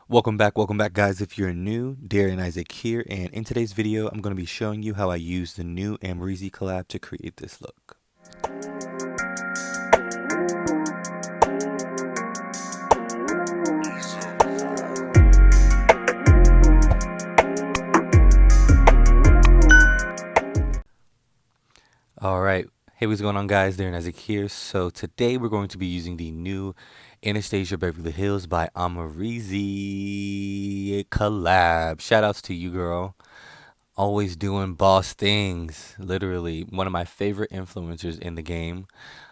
Welcome back guys. If you're new, DARIENISAAC here, and in today's video I'm going to be showing you how I use the new AMREZY collab to create this look. Alright, hey, what's going on guys, DARIENISAAC here. So today we're going to be using the new Anastasia Beverly Hills by AMREZY collab. Shoutouts to you, girl. Always doing boss things. Literally one of my favorite influencers in the game.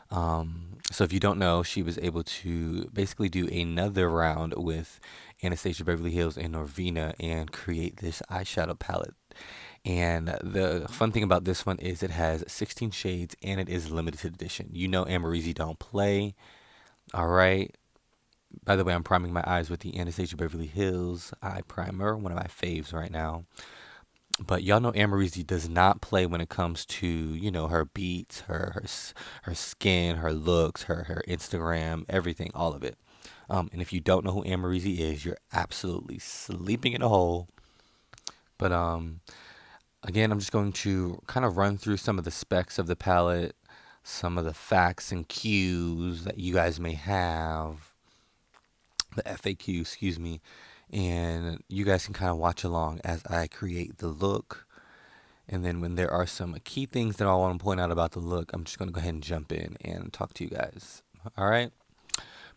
So if you don't know, she was able to basically do another round with Anastasia Beverly Hills and Norvina and create this eyeshadow palette. And the fun thing about this one is it has 16 shades and it is limited edition. You know AMREZY don't play. All right. By the way, I'm priming my eyes with the Anastasia Beverly Hills eye primer, one of my faves right now. But y'all know AMREZY does not play when it comes to, you know, her beats, her skin, her looks, her Instagram, everything, all of it. And if you don't know who AMREZY is, you're absolutely sleeping in a hole. But again, I'm just going to kind of run through some of the specs of the palette, some of the facts and cues that you guys may have, the FAQ, excuse me, and you guys can kind of watch along as I create the look. And then when there are some key things that I want to point out about the look, I'm just going to go ahead and jump in and talk to you guys. All right.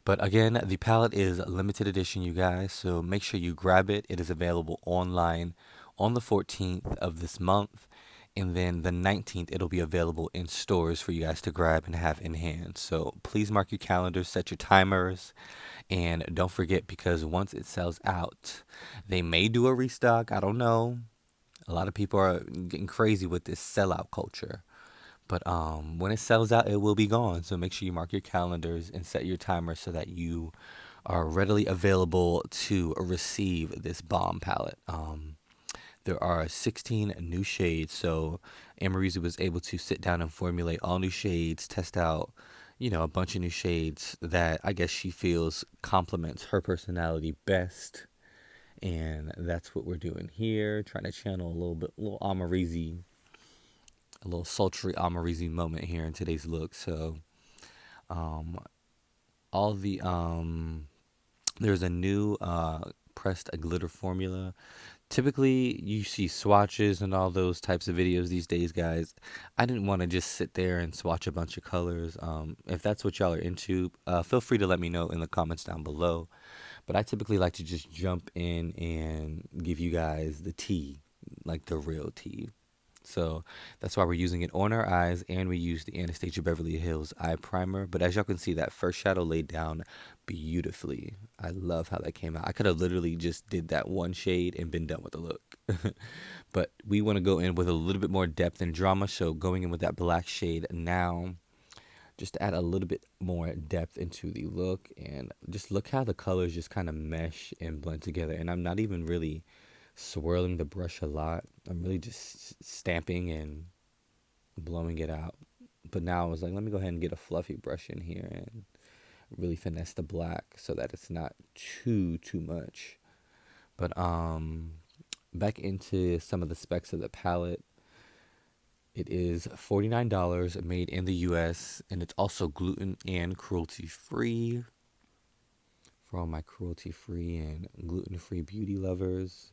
But again, the palette is limited edition, you guys, so make sure you grab it. It is available online on the 14th of this month, and then the 19th it'll be available in stores for you guys to grab and have in hand. So please mark your calendars, set your timers, and don't forget, because once it sells out, they may do a restock. I don't know. A lot of people are getting crazy with this sellout culture. But when it sells out, it will be gone. So make sure you mark your calendars and set your timer so that you are readily available to receive this bomb palette. There are 16 new shades, so AMREZY was able to sit down and formulate all new shades, test out, you know, a bunch of new shades that I guess she feels complements her personality best. And that's what we're doing here, trying to channel a little AMREZY, a little sultry AMREZY moment here in today's look. So, all the there's a new pressed glitter formula. Typically, you see swatches and all those types of videos these days, guys. I didn't want to just sit there and swatch a bunch of colors. If that's what y'all are into, feel free to let me know in the comments down below. But I typically like to just jump in and give you guys the tea, like the real tea. So that's why we're using it on our eyes, and we use the Anastasia Beverly Hills eye primer. But as y'all can see, that first shadow laid down beautifully. I love how that came out. I could have literally just did that one shade and been done with the look. But we want to go in with a little bit more depth and drama. So going in with that black shade now, just to add a little bit more depth into the look. And just look how the colors just kind of mesh and blend together. And I'm not even really swirling the brush a lot. I'm really just stamping and blowing it out. But now I was like, let me go ahead and get a fluffy brush in here and really finesse the black so that it's not too much. But back into some of the specs of the palette. It is $49, made in the US, and it's also gluten and cruelty free. For all my cruelty free and gluten free beauty lovers,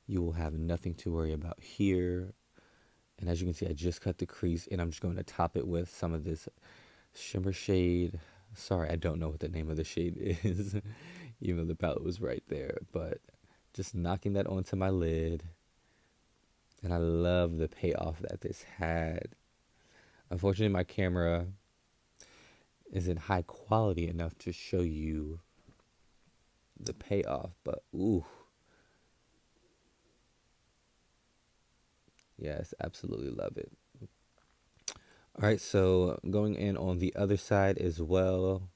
you will have nothing to worry about here. And as you can see, I just cut the crease, and I'm just going to top it with some of this shimmer shade. Sorry, I don't know what the name of the shade is, even though the palette was right there. But just knocking that onto my lid. And I love the payoff that this had. Unfortunately, my camera isn't high quality enough to show you the payoff, but ooh. Yes, absolutely love it. All right, so going in on the other side as well.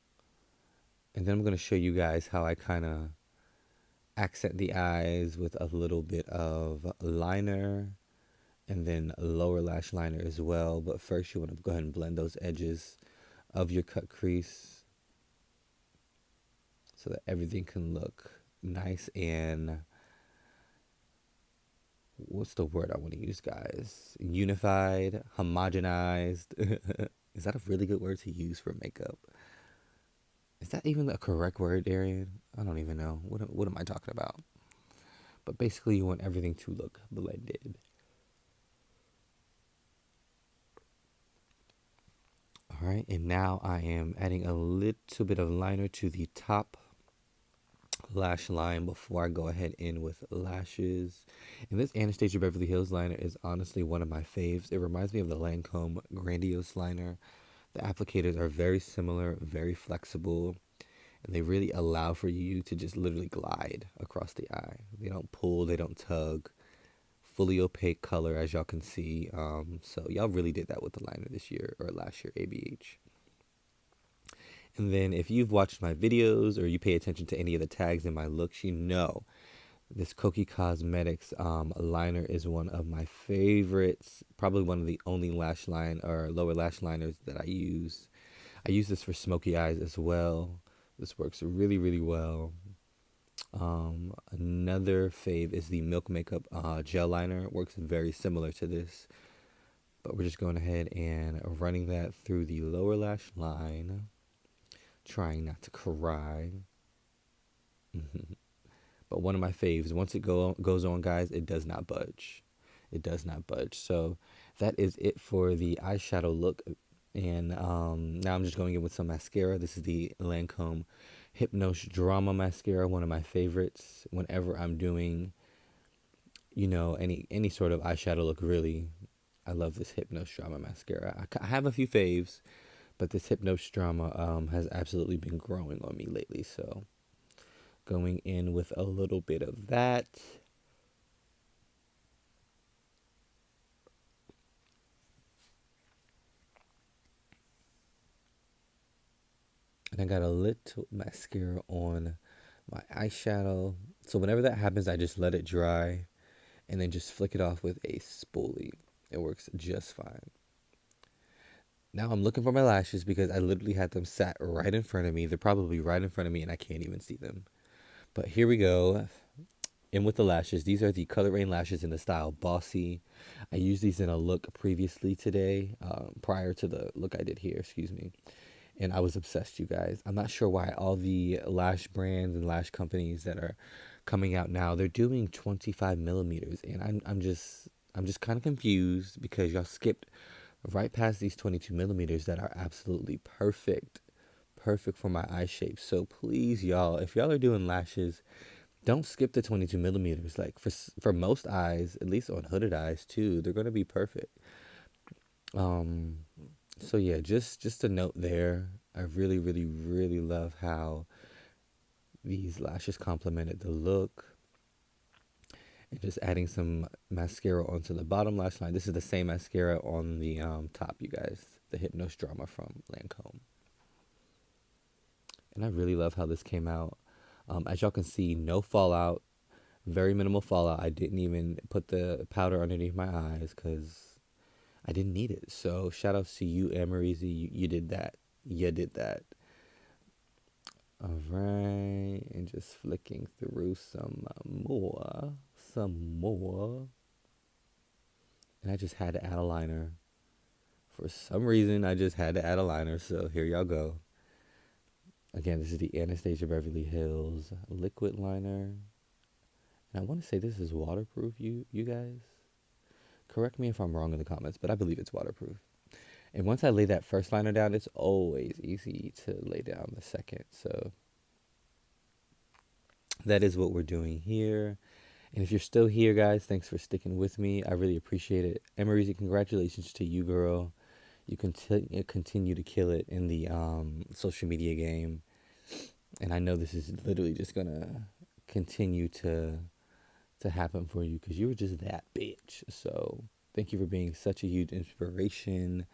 And then I'm going to show you guys how I kind of accent the eyes with a little bit of liner and then a lower lash liner as well. But first you want to go ahead and blend those edges of your cut crease so that everything can look nice and what's the word I want to use, guys? Unified, homogenized. Is that a really good word to use for makeup? Is that even a correct word, Darian? I don't even know. What am I talking about? But basically, you want everything to look blended. All right, and now I am adding a little bit of liner to the top lash line before I go ahead in with lashes. And this Anastasia Beverly Hills liner is honestly one of my faves. It reminds me of the Lancome Grandiose liner. The applicators are very similar, very flexible, and they really allow for you to just literally glide across the eye. They don't pull, they don't tug. Fully opaque color, as y'all can see. So y'all really did that with the liner this year or last year, ABH. And then if you've watched my videos or you pay attention to any of the tags in my looks, you know this Koki Cosmetics liner is one of my favorites. Probably one of the only lash line or lower lash liners that I use. I use this for smoky eyes as well. This works really, really well. Another fave is the Milk Makeup gel liner. It works very similar to this. But we're just going ahead and running that through the lower lash line. Trying not to cry. But one of my faves, once it goes on, guys, it does not budge. It does not budge. So that is it for the eyeshadow look. And now I'm just going in with some mascara. This is the Lancome Hypnose Drama Mascara, one of my favorites. Whenever I'm doing, any sort of eyeshadow look, really, I love this Hypnose Drama Mascara. I have a few faves, but this Hypnose Drama has absolutely been growing on me lately. So going in with a little bit of that. And I got a little mascara on my eyeshadow. So whenever that happens, I just let it dry and then just flick it off with a spoolie. It works just fine. Now I'm looking for my lashes because I literally had them sat right in front of me. They're probably right in front of me and I can't even see them. But here we go. In with the lashes. These are the Color Rain lashes in the style Bossy. I used these in a look previously today, prior to the look I did here, excuse me. And I was obsessed, you guys. I'm not sure why all the lash brands and lash companies that are coming out now, they're doing 25 millimeters. And I'm just kind of confused because y'all skipped right past these 22 millimeters that are absolutely perfect. Perfect for my eye shape. So please, y'all, if y'all are doing lashes, don't skip the 22 millimeters. Like for most eyes, at least on hooded eyes too, they're gonna be perfect. So yeah, just a note there. I really, really, really love how these lashes complemented the look. And just adding some mascara onto the bottom lash line. This is the same mascara on the top, you guys. The Hypnose Drama from Lancome. And I really love how this came out. As y'all can see, no fallout. Very minimal fallout. I didn't even put the powder underneath my eyes because I didn't need it. So shout outs to you, AMREZY. You did that. You did that. All right. And just flicking through some more. Some more. And I just had to add a liner. For some reason, I just had to add a liner. So here y'all go. Again, this is the Anastasia Beverly Hills liquid liner. And I want to say this is waterproof, you guys. Correct me if I'm wrong in the comments, but I believe it's waterproof. And once I lay that first liner down, it's always easy to lay down the second. So that is what we're doing here. And if you're still here, guys, thanks for sticking with me. I really appreciate it. AMREZY, congratulations to you, girl. You continue to kill it in the social media game. And I know this is literally just going to continue to happen for you because you were just that bitch. So thank you for being such a huge inspiration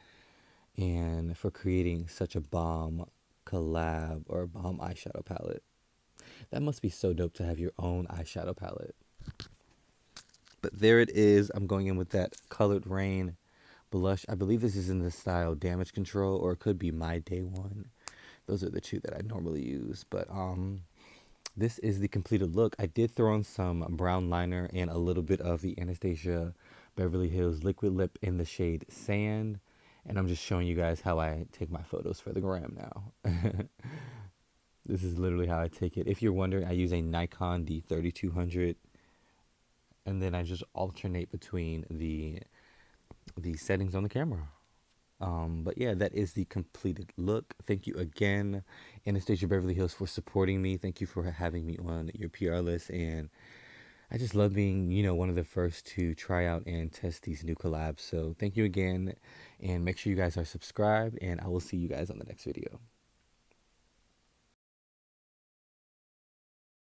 and for creating such a bomb collab or a bomb eyeshadow palette. That must be so dope to have your own eyeshadow palette. But there it is. I'm going in with that Colored Rain blush. I believe this is in the style Damage Control, or it could be My Day One. Those are the two that I normally use. But This is the completed look. I did throw in some brown liner and a little bit of the Anastasia Beverly Hills liquid lip in the shade Sand. And I'm just showing you guys how I take my photos for the gram now. This is literally how I take it. If you're wondering, I use a Nikon D3200, and then I just alternate between the settings on the camera. But yeah, that is the completed look. Thank you again, Anastasia Beverly Hills, for supporting me. Thank you for having me on your PR list. And I just love being, one of the first to try out and test these new collabs. So thank you again. And make sure you guys are subscribed. And I will see you guys on the next video.